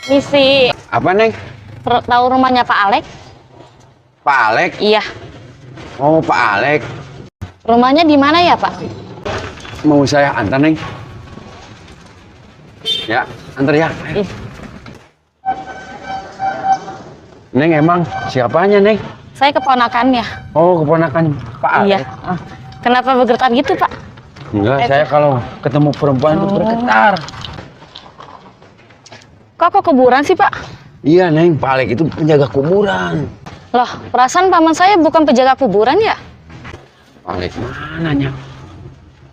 Misi. Apa, Neng? Tahu rumahnya Pak Alek? Pak Alek? Iya. Oh, Pak Alek. Rumahnya di mana ya, Pak? Mau saya antar, Neng? Ya, antar ya. Ih. Neng, emang siapanya, Neng? Saya keponakannya. Oh, keponakan Pak Alek. Iya. Kenapa bergetar gitu, Pak? Enggak, saya kalau ketemu perempuan itu bergetar. Kok kuburan sih, Pak? Iya, Neng. Pak Alek itu penjaga kuburan. Loh, perasaan paman saya bukan penjaga kuburan ya? Pak Alek mananya?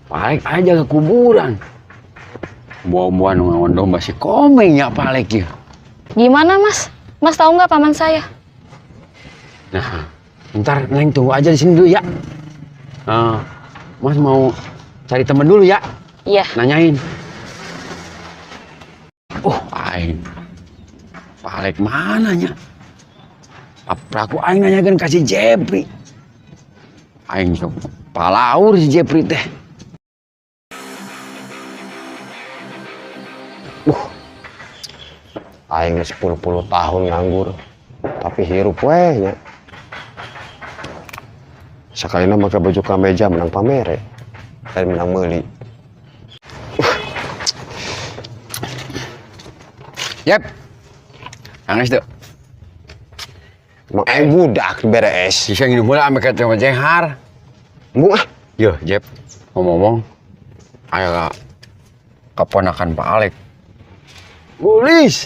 Pak Alek aja jaga kuburan. Bawa-bawa nongon domba si Komeng ya Pak Alek ya. Gimana, Mas? Mas tahu nggak paman saya? Nah, ntar Neng tunggu aja di sini dulu ya. Mas mau cari temen dulu ya. Iya. Nanyain. Aing. Pak Alek mananya? Apa aku aing nanyakan kasih Jepri. Aing sok palaur si Jepri teh. Aing 10 tahun nganggur, tapi hirup weh nya. Sakalina make baju kameja menang pamere dan menang meuli. Yep. Nangis tuh. Emang aing budak beres. Sisa nginum mula ame kata sama Jenghar. Embung ah. Yo, Jep. Ngomong-ngomong, aya keponakan Pak Alek. Gulis.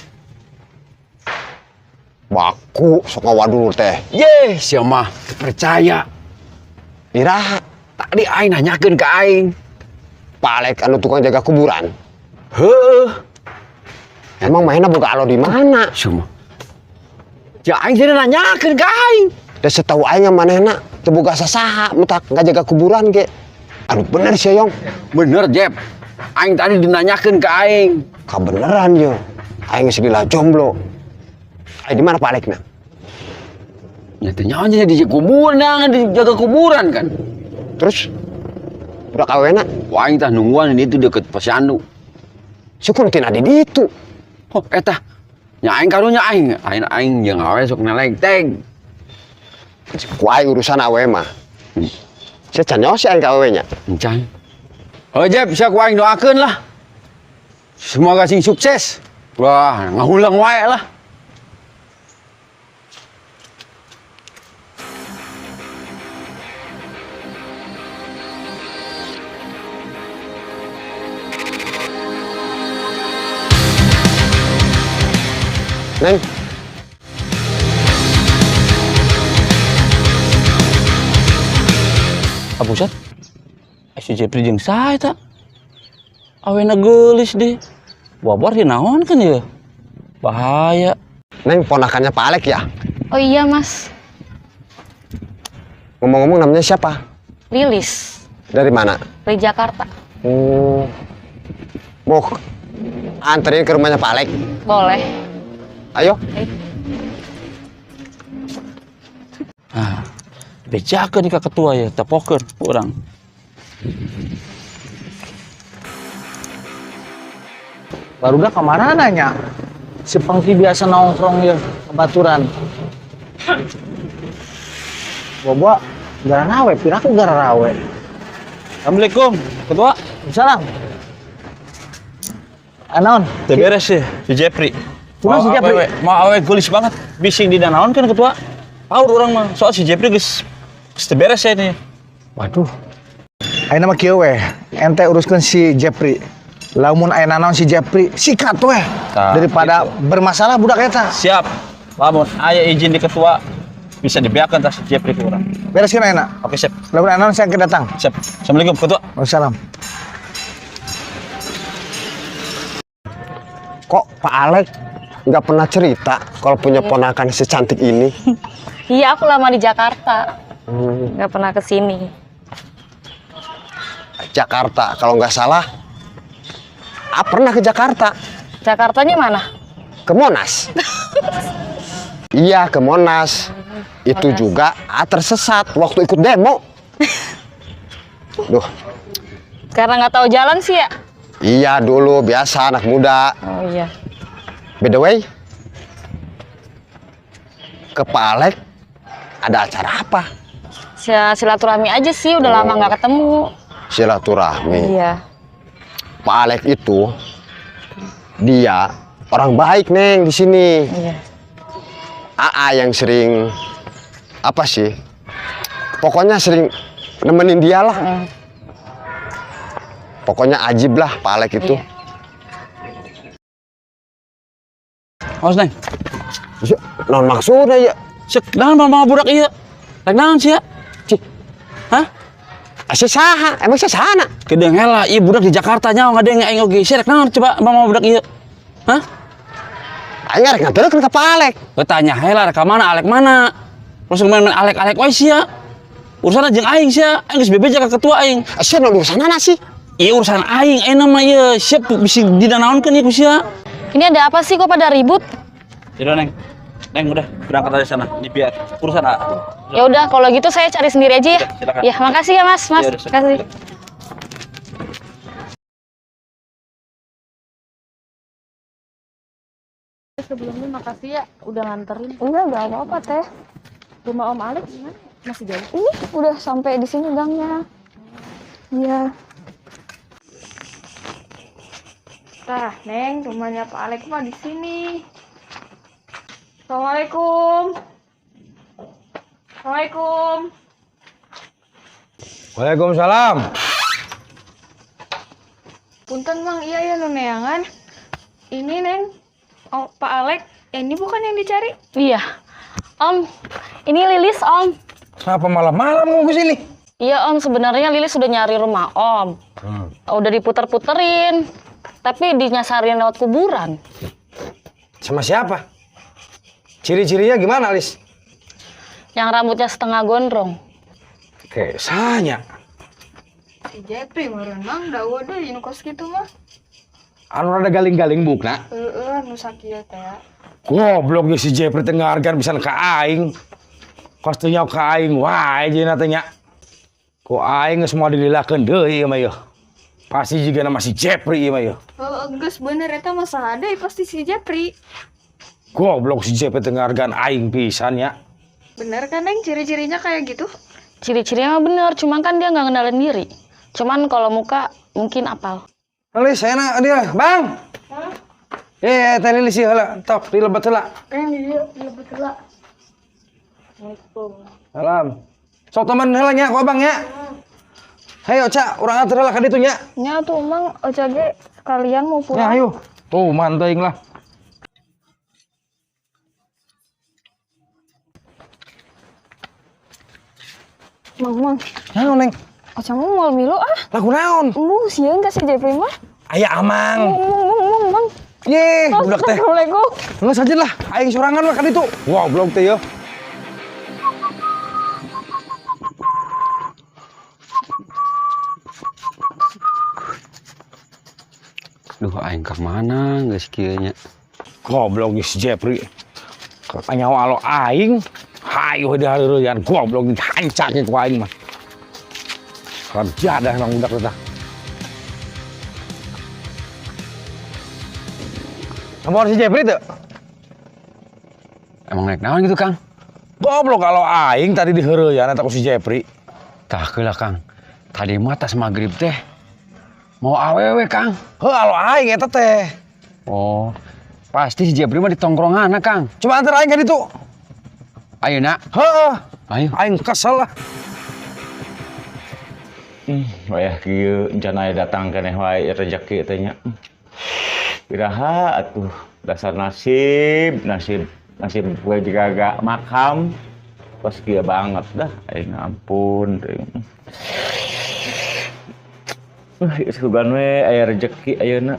Baku sok ngawadul teh. Ye, sia mah percaya. Iraha Tadi aing nanyakeun ka aing. Pak Alek anu tukang jaga kuburan. Heuh. Emang mainnya boga alo di mana? Semua. Ya aing jadi nanyakeun ka aing. Da setahu aing manehna teu boga sasaha mutak ngajaga kuburan ge. Anu bener sih Yong. Bener, Jep. Aing tadi dinanyakeun ka aing. Kabeneran yo. Aing geus lila jomblo. Di mana Pak Alekna? Nyatanya aja di kuburan, dijaga kuburan kan. Terus udah kawena? Wah, aing tah nungguan itu deket posyandu. Syukur tina di ditu. Oh, eta. Nya aing karunya aing jeung awe sok nelek teg. Ku aing urusan awe mah. Saya canyos aing ka awe nya. Encan. Oh, Jep, bisa ku aing doakeun lah. Semoga sing sukses. Wah, ngahulang wae lah. Neng. Buset, si Jepri jeung sae ta? Awena geulis deh. Wabar di naon kan ya? Bahaya. Neng ponakannya Pak Alek ya? Oh iya, Mas. Ngomong-ngomong namanya siapa? Lilis. Dari mana? Dari Jakarta. Mau anterin ke rumahnya Pak Alek? Boleh. Ayo. Nah, bejakeun nih ka ketua ya, tepokeun urang. Barudak kemana nanya? Si Pengki biasa nongkrong ya kebaturan. Bobo, gara nawe, piraku gara rawe. Assalamualaikum, ketua. Salam. Anon, Teu beres ya, si Jepri. Kumaha si Jepri? Mau awe geulis banget. Bising di danaon kan ketua. Paur urang mah, soal si Jepri geus teu beres ya ini. Waduh. Ayeuna mah kieu we, ente uruskeun si Jepri. Lamun ayeuna naon si Jepri, sikat we. Tah, Daripada bermasalah budak eta. Siap. Lamun aya izin di ketua bisa dibiarkan tas si Jepri ke urang. Bereskeun ayeuna. Oke, siap. Lamun ayeuna naon saya kedatang. Siap. Assalamualaikum, ketua. Waalaikumsalam. Kok Pak Alek nggak pernah cerita kalau punya ponakan secantik ini? Iya, aku lama di Jakarta. Nggak pernah ke sini. Jakarta kalau nggak salah. Pernah ke Jakarta? Jakartanya mana? Ke Monas. Iya, ke Monas. Itu Monas. juga tersesat waktu ikut demo. Duh. Karena nggak tahu jalan sih ya? Iya dulu biasa anak muda. Oh iya. By the way, ke Pak Alek ada acara apa? Silaturahmi aja sih, udah lama nggak ketemu. Silaturahmi. Iya. Pak Alek itu dia orang baik Neng di sini. Iya. AA yang sering apa sih? Pokoknya sering nemenin dia lah. Pokoknya ajib lah Pak Alek itu. Iya. Awas, Neng. Non maksudnya ya? Sek, naon mama budak ieu? Rek naon sia? Cih. Hah? Asa saha? Emang saya sana? Kedeng hela, ieu budak di Jakarta nya ngadeng aing oge. Sia rek naon coba mama budak ieu? Hah? Aing rek nganterkeun ka Pak Alek. Tanya hela rek ka mana, Alek mana? Terus main-main Alek wae sia. Urusan jeung aing sia, aing geus bebeja ka ketua aing. Asa non urusanana sih? Ieu urusan aing mah ieu, siap bisi didanaonkeun ieu ku sia. Ini ada apa sih kok pada ribut? Yaudah, Neng. Neng udah berangkat dari sana. Ini biar urusan Ya udah, kalau gitu saya cari sendiri aja ya. Silakan. Ya, makasih ya Mas. Ya udah, Makasih. Sebelumnya makasih ya udah nganterin. Enggak apa-apa Teh. Rumah Om Alex gimana? Masih jauh? Ini udah sampai di sini gangnya. Iya. Tah, Neng, rumahnya Pak Alex mah di sini. Assalamualaikum. Assalamualaikum. Waalaikumsalam. Punten Mang, iya ya neangan. Ini Neng, oh, Pak Alek, ini bukan yang dicari? Iya. Om, ini Lilis Om. Kenapa malam-malam mau ke sini? Iya Om, sebenarnya Lilis sudah nyari rumah Om. Udah diputer-puterin, tapi dinyasarin lewat kuburan. Sama siapa? Ciri-cirinya gimana, Lis? Yang rambutnya setengah gondrong. Kayak sanya. Si Jepri merenang, dawa deh, ini kos gitu mah. Anu ada galing-galing bukna. Nu sakieu teh. Goblok ya si Jepri tengah hargaan bisa ke aing. Kostunya ke aing wae jeung tanya. Ku aing geus mau dililakeun deui ieu mah yeuh. Pasti juga nama si Jepri ieu mah yeuh. Geus bener eta mah sahade pasti si Jepri. Goblok si Jepri tengah hargaan aing pisan ya. Bener kan Neng, ciri-cirinya kayak gitu? Ciri-cirinya mah bener, cuman kan dia nggak kenalin diri. Cuman kalau muka mungkin apal. Lis, saya nak dia, Bang. Teh Lilis sih heula, tok di lebat heula. Iya, lebet heula. Salam. Sok temen heula nya ku Abang nya. Hayo, Cak, urang atur heula ka ditu nya. Nya tuh Mang, ojage sekalian mau Ya, pulang. ayo. Tuh, manteuing lah. Mang. Naon, Neng? Aca mau milu ah. Lagu naon? Sieun ka si Jepri mah. Aya Amang. Mang. Ye, budak teh. Assalamualaikum. Ngeus aja lah, aing sorangan mah ka ditu. Wow, blok teh ya. Duh, aing ke mana geus kieu nya? Goblok si Jepri. Nyawa alo aing. Hayu di hareureun goblok hancake ku aing mah. Kerja dah nang budak teh. Nomor si Jepri tuh? Emang naik naon gitu, Kang? Goblok kalau aing tadi di hareureun eta ku si Jepri. Tah keula, Kang. Tadi mah tas magrib teh mau awewe, Kang. Heuh alo aing eta teh. Oh, pasti si Jepri mah di tongkronganna, Kang. Coba antar aing ka ditu. Ayeuna. Heuh. Ayo. Aing kesel lah. Wayah kieu encan aya datang keneh wae rezeki teh nya. Biraha atuh dasar nasib gue juga agak makam pas kieu banget dah aing ampun teuing. Sugan we aya rezeki ayeuna.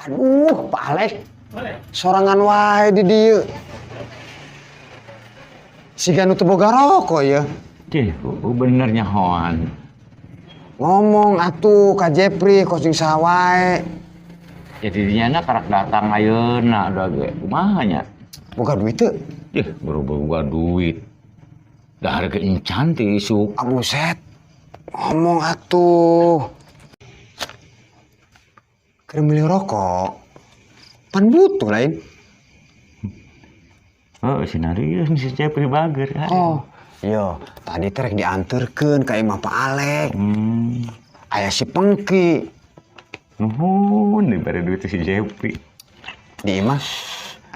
Aduh, Pak Alek. Sorangan wae di dieu. Siga nu teu boga rokok ya. Cih, benernya hoan. Ngomong atuh ka Jepri kos jeung saha wae. Jadi dinyana karak datang ayeuna udah ge kumaha nya? Boga duit teu? Cih, berubah duit. Dah harga encan ti isuk. Ah buset. Ngomong atuh. Keur meuli rokok. Pan butuh lain. Oh, sinarius si Jepri bager. Oh, yo, tadi trek dianterkeun ka imah Pak Alek. Aya si Pengki. Nuhun, diberi duit si Jepri. Di imah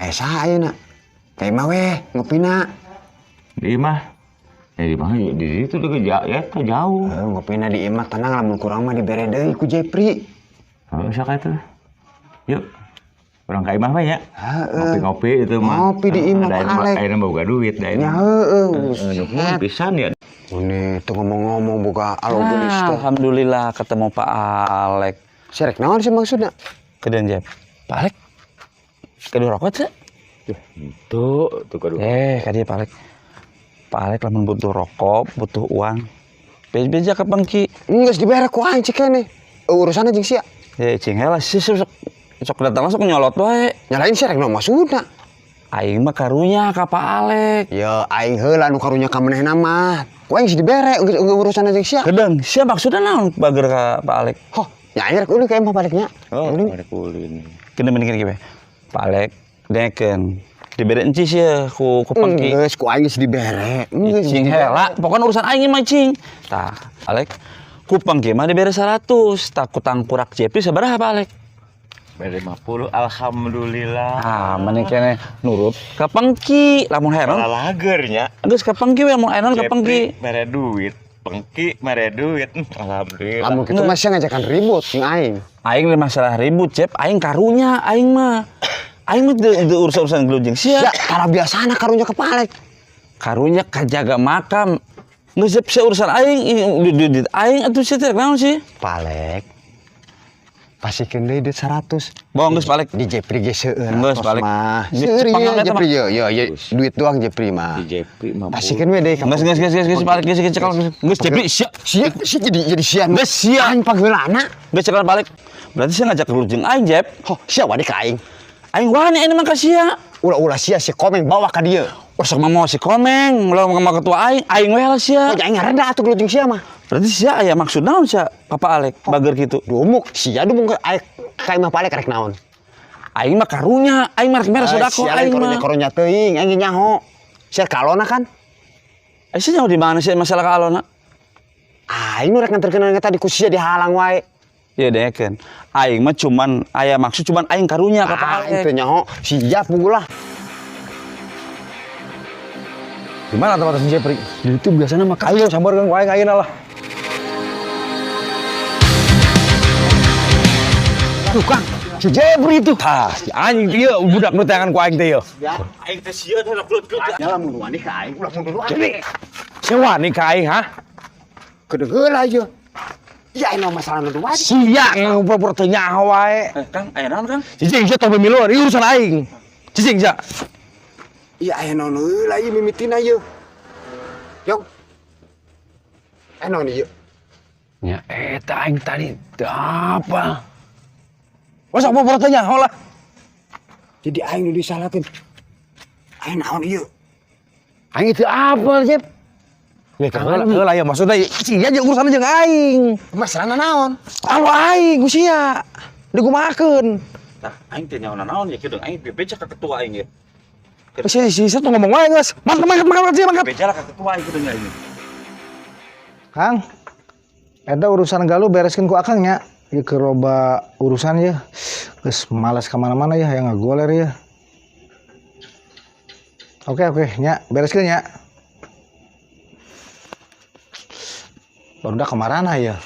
aya saha ayeuna? Ka imah weh, ngopina. Di imah. Di imah di situ deui jauh. Ngopina di imah tenang lamun kurang mah dibere deui ku Jepri. Oh, sakatu. Yuk. Orang ka imah mah ya. Heeh. Ngopi-ngopi itu mah. Ngopi di imah Pak Alek. Ayeuna boga duit da Ya ini. heeh. Nuhun pisan ya. Ini tuh ngomong-ngomong buka alo gelis teh. Alhamdulillah ketemu Pak Alek. Serek naon sih maksudnya? Kedan Jep. Pak Alek. Kedua rokok sih. Tuh kudu. Ka dia Pak Alek. Pak Alek lamun butuh rokok, butuh uang. Beja ke Pengki. Geus dibere ku aing cik keneh. Urusanna jeung sia. Cing heula sih sok datang langsung nyolot wae. Nyalain serek naon maksudna? Aing mah karunya ka Pak Alek. Ya aing heula nu karunya ka manehna mah. Ku aing geus dibere geus urusanna jeung sia. Kedeng, sia maksudna naon bager ka Pak Alek? Hoh, nyair kudu ka imah baliknya. Oh, ada kulin. Kena mending kieu. Pak Alek deken dibere enci sia ku Pengki. Geus ku aing geus dibere. Cing heula, pokoknya urusan aing mah cing. Tah, Alek ku Pengki mah dibere 100, tak kutang kurak Jepri sabaraha Pak Alek? Bere 50, alhamdulillah. Ah, mending kene nurut ka Pengki, lamun heran. Lagernya. Geus ka Pengki we mun enon ka Pengki. Mere duit. Pengki mere duit. Alhamdulillah. Lamun kitu mah sia ngajakan ribut jeung aing. Aing le masalah ribut, Cep. Aing karunya aing mah. Aing mah teu urusan gelujeng sia. Ya, tara biasana karunya ka Pak Alek. Karunya kajaga makam. Geus Cep sia urusan aing, duit aing atuh sia teh naon sih? Pak Alek. Pasikeun deui duit 100. Bohong geus Pak Alek. Di Jepri ge seueur. Geus Pak Alek. Seueur Cepang ya eta mah. Jepri yo duit doang Jepri mah. Di Jepri mah. Pasikeun we deui ka. Geus Pak Alek geus cekal. Geus Jepri sia. Sia jadi sia. Geus sia. Aing pageulana. Geus cekal Pak Alek. Berarti sia ngajak gelujeng aing, Jep. Hoh, sia wani ka aing. Aing wani aing mah ka sia. Ulah sia si komeng bawa ka dieu. Usah mau si Komeng, lo mau ketua aing we lah sia. Oh, aing ngareda atuh gelujeng sia mah. Berarti sia aya maksud naon sia Papa Alek bager kitu. Dumuk, sia dumuk ka imah Pak Alek rek naon. Aing mah karunya, aing mah mere sodako aing mah. Karunya teuing, aing nyaho. Sia kalona kan? Sia nyaho di mana sih masalah kalona? Aing nu rek nganterkeun tadi ku sia dihalang wae. Ya deken. Aing mah cuman aya maksud cuman aing karunya ka Papa Aing teu Alek. nyaho, sia pugulah. Gimana tempat si Jepri? Itu biasanya mah Ayo sabarkeun ku aing ayeuna lah. Tuh Kang, si Jepri itu. Tah, si anjing ieu budak nu tangan ku aing teh ieu. Aing teh sia teh glut-glut. Ya lamun wani ka aing, ulah mundur wae. Sewa nih ka aing, ha? Kedegeul aja. Ya ini masalah nu wae. Sia ngupur teu nyaho wae. Kang, aya naon Kang? Cicing sia tong pemiluan, ieu urusan aing. Cicing sia. Iya aya naon heula ieu mimitina ieu. Yong. Naon ieu? Ya eta aing tadi teu apa. Masa ngupur teu nyaho lah. Jadi aing nu disalahkeun. Aing naon ieu? Aing teu apa, Jep. Ya heula ya maksudnya sia jeung urusan jeung aing. Masalahna naon? Alo aing ku sia. Digumakeun. Tah, aing teh nyaho naon ya kieu aing bebeja ka ketua aing ya. Si tuh ngomong wae geus. Mangkat mangkat. Bebeja lah ka ketua aing kieu aing. Kang, eta urusan galuh bereskeun ku akang nya. Ieu keur loba urusan ya. Geus malas ka mana-mana ya, yang ngagoler ya. Oke, nya bereskeun nya. Barudak kemarana ya.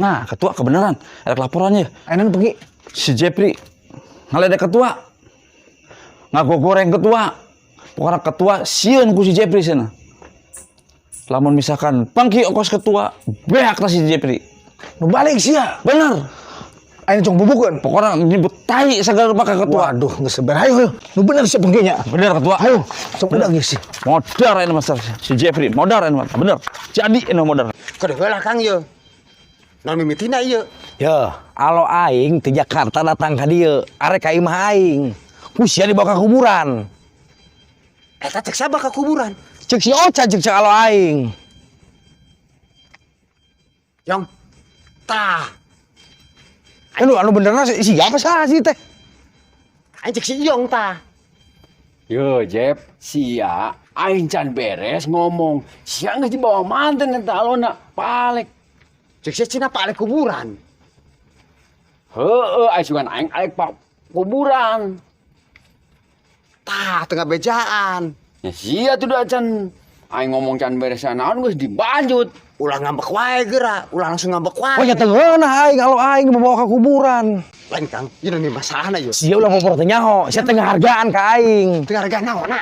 Nah, ketua kebenaran. Ada laporannya. Ayeuna pergi. Si Jepri ngaledek ketua. Ngagogoreng ketua. Pokoknya ketua sieun ku si Jepri sana. Lamun misalkan Pengki ongkos ketua, beak lah si Jepri. Nu balik sia. Bener. Ayeuna cong bubukeun. Pokoknya nyebut tai segala rupa ka ketua. Waduh, geus seber ayo. Nu bener sia Pengki nya. Bener ketua. Ayo, sok udah geus sih. Modar ini master si Jepri, modar ini master. Bener. Jadi ini modar. Kedegeul Kang ieu. Naon mimitina ieu? Ya, alo aing ti Jakarta datang ka dieu, arek ka imah aing. Ku sia dibawa ka kuburan. Eta cek sabak ka kuburan. Cek si Ocha cek alo aing. Yong. Tah. Anu benerna siapa sah sih teh? Aing cek si Yong tah. Yo, Jep, sia aing can beres ngomong. Sia geus dibawa manten eta alona Palek. Cek sia cina Pak Alek kuburan. Heueuh, aya sugan aing Alek Pak kuburan. Tah, tengah bejaan. Ya sia tuh da can aing ngomong can beres naon geus dibanjut. Ulah ngambek wae geura, ulah langsung ngambek wae. Oh, nya tengeunah aing kalau aing bawa ka kuburan. Lain Kang, ieu nu masalahna ieu. Sia ulah mau teh nyaho, sia tengah hargaan ka aing. Teu harga naonna.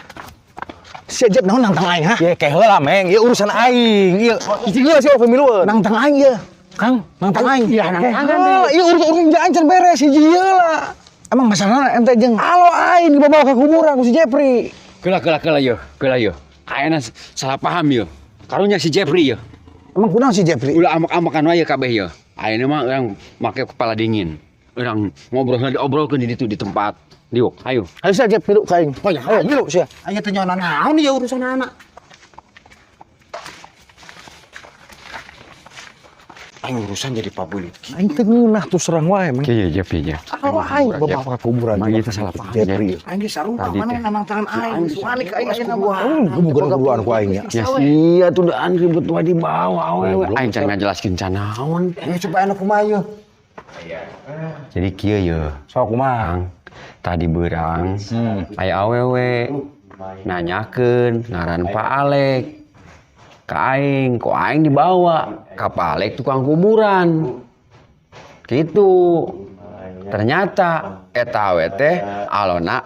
Sia Jep naon nantang aing ha? Ya kayak heula meng, ieu urusan aing. Ieu ieu sia pemilueun. Nantang aing ieu. Kang, nantang aing. Iya, nantang Ieu urus aing can beres hiji ieu lah. Emang masalahna ente jeung Alo aing dibawa ka kuburan ku si Jepri. Keula yo. Ayeuna salah paham yo. Karunya si Jepri yo. emang kunaon si Jepri? Ulah ambak-ambakan wae kabeh yo. Ayeuna mah urang make kepala dingin. Urang ngobrolna diobrolkeun di ditu di tempat. Diuk, ayo. Ayo sia Jep milu ka aing. Oh ya, Ayo milu sia. aya teu nyaona naon ieu urusan anak. Aing urusan jadi pabulit. Aing teu ngeunah tuh serang wae meng. Kieu Jep ya. Alo aing bawa ka kuburan. Mang itu salah paham Jepri. Aing ge sarua Tadi mana teh. nantang tangan aing. Suani ka aing ayeuna mah. Bukan kuburan ku aing ya. Ya sia tuh daan ribut wae di bawah awewe. Aing can ngajelaskeun can naon. Ieu coba anu kumaha ieu? Jadi kieu yo. Sok kumaha? Kang, tadi beurang aya awewe nanyakeun ngaran Pak Alek ka aing, kok aing dibawa ka Pak Alek tukang kuburan gitu. Ternyata eta we teh alona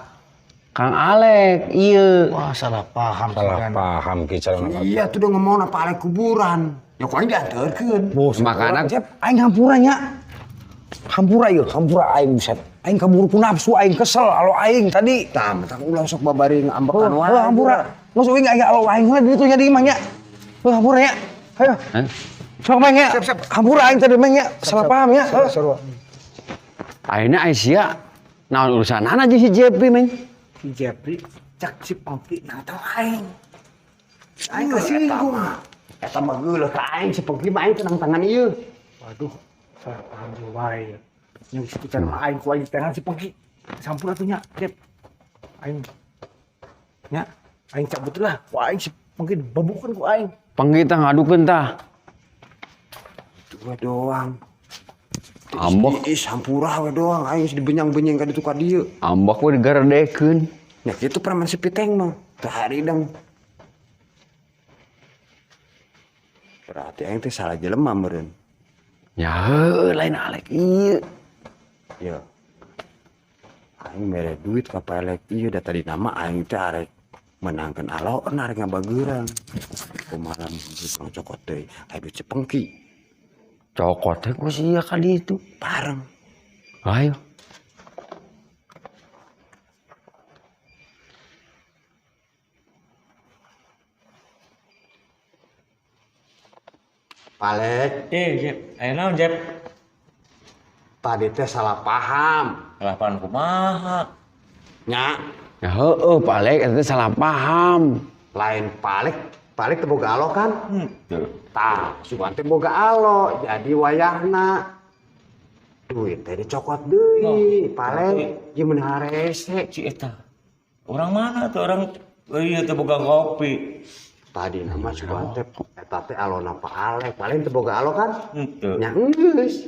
Kang Alek. Ieu Wah, salah paham. Salah paham ki carana. Iya tuh udah ngomongna Pak Alek kuburan. Ya kok aing dianterkeun. makanan Jep, aing hampura nya. Hampura ieu, hampura aing buset. Aing kaburu ku nafsu aing kesel alo aing tadi. Tah, mentang ulah sok babari ngambekan wae. Hampura. Masuk aing aya alo aing we ditu nya di imah nya. Hampura ya. Ayo. Hah? Sok meng ya. Hampura aing tadi meng ya. Salah paham ya. Sarua. ayeuna aya sia naon urusanana jeung si Jepri meng. Si Jepri cak si Pongki nantang aing. Aing kesinggung. Eta mah geuleuh ka aing si Pengki mah aing tenang tangan ieu. Waduh, salah paham juga wae. Yang sekitar aing ku aing tangan si Pongki. Sampura tuh nya, Jep. Aing nya aing cabut lah. Ku aing si Pongki babukeun ku aing. Pengki tah ngadukeun tah. Dua doang. Ambok, Is hampura we doang aing geus dibenyang-benyang ka ditu ka dieu. ambok we digaredekeun. Ya kitu preman si Piteng mah. Teu haridang. Berarti aing teh salah jelema meureun. Ya heueuh lain Alek ieu. Ya. Aing mere duit ka Pak Alek ieu da tadi nama aing teh arek menangkeun aloeun arek ngabageurang. Kumaha tukang cokot teh aya duit Cepengki. Cokot teh ku sia ka ditu. Bareng. Ayo. Pak Alek, Jep. Ayo naon, Jep? tadi teh salah paham. Salah paham kumaha? Nya, Ya heueuh Pak Alek eta teh salah paham. lain Pak Alek teh boga alo kan? Tuh. Tah, sugan teh boga alo, jadi wayahna duit teh dicokot deui. Pak Alek ieu meunang harese. Si eta. Orang mana tuh orang ieu teh boga ngopi. Tadi nama sugan teh eta teh alona Pak Alek. Paling teh boga alo kan? Henteu. Nya geus.